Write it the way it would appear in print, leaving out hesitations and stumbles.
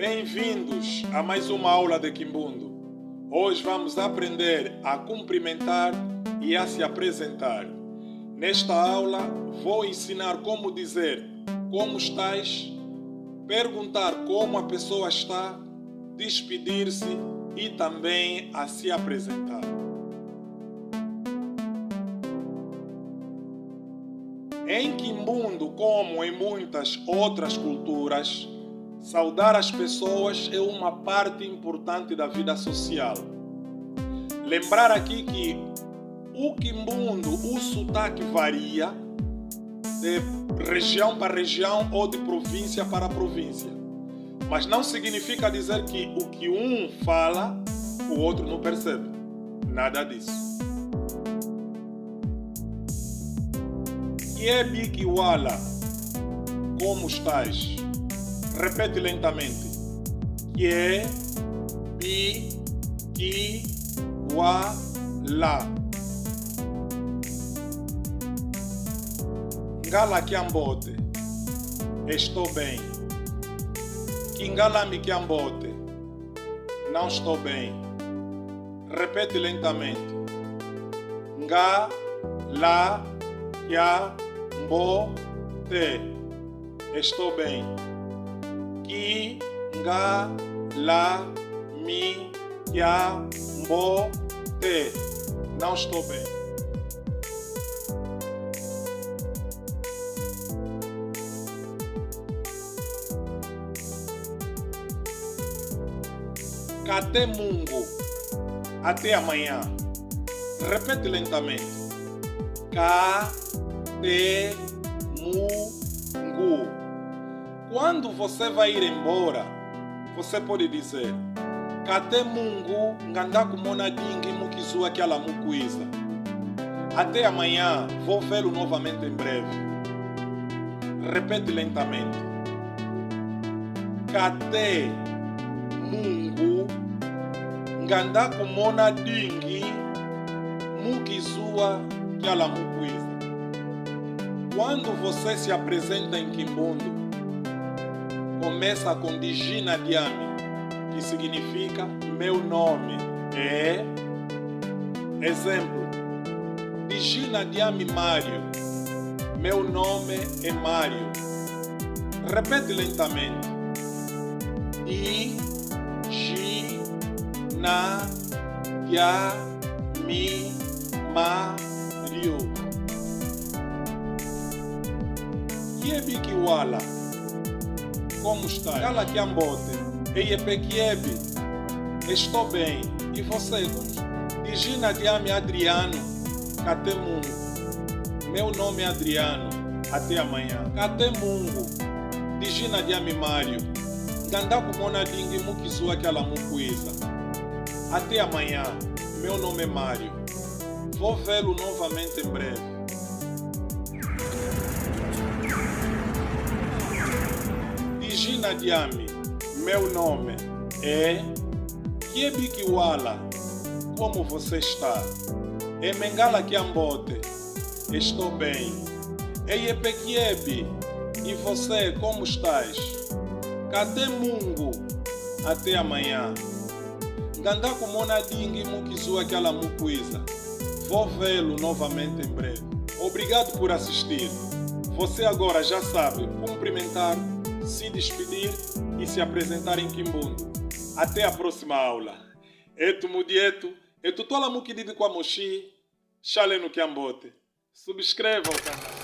Bem-vindos a mais uma aula de Kimbundo. Hoje vamos aprender a cumprimentar e a se apresentar. Nesta aula vou ensinar como dizer como estás, perguntar como a pessoa está, despedir-se e também a se apresentar. Em Kimbundo, como em muitas outras culturas, saudar as pessoas é uma parte importante da vida social. Lembrar aqui que o Kimbundo, o sotaque varia de região para região ou de província para província. Mas não significa dizer que o que um fala, o outro não percebe. Nada disso. Kiebi wala, como estás? Repete lentamente. Kiebi wala. Ngala kiambote. Estou bem. Kingala mi kiambote. Não estou bem. Repete lentamente. Ngala kiambote. Estou bem. Kingala mi kiambote. Não estou bem. Kate mungu. Até amanhã. Repete lentamente. Kate mungu. Quando você vai ir embora, você pode dizer Kate mungu nganda kumona dingi mukizua kiala mukuiza. Até amanhã, vou vê-lo novamente em breve. Repete lentamente. Kate mungu nganda kumona dingi mukizua kiala mukuiza. Quando você se apresenta em Kimbundo, começa com Dijina Diami, que significa meu nome é. Exemplo: Dijina Diami Mário, meu nome é Mário. Repete lentamente. Dijina Diami Mário. Kiebi wala, como está? Kala kiambote. Eyepe Kiebi. Estou bem. E você? Dijina Diami Adriano. Kate mungu. Meu nome é Adriano. Até amanhã. Kate mungu. Dijina Diami Mário. Nganda kumona dingi mukizua kiala mukuiza. Até amanhã. Meu nome é Mário. Vou vê-lo novamente em breve. Dijina Diami, meu nome é. Kiebi wala, como você está? Emengala kiambote, estou bem. Eyepe Kiebi, e você, como estás? Kate mungu, até amanhã. Nganda kumona dingi mukizua kiala mukuiza. Vou vê-lo novamente em breve. Obrigado por assistir. Você agora já sabe cumprimentar, se despedir e se apresentar em Kimbundo. Até a próxima aula. Etu mudietu, etu tola mukididi kwa moshi, chale no kiambote. Subscreva o canal.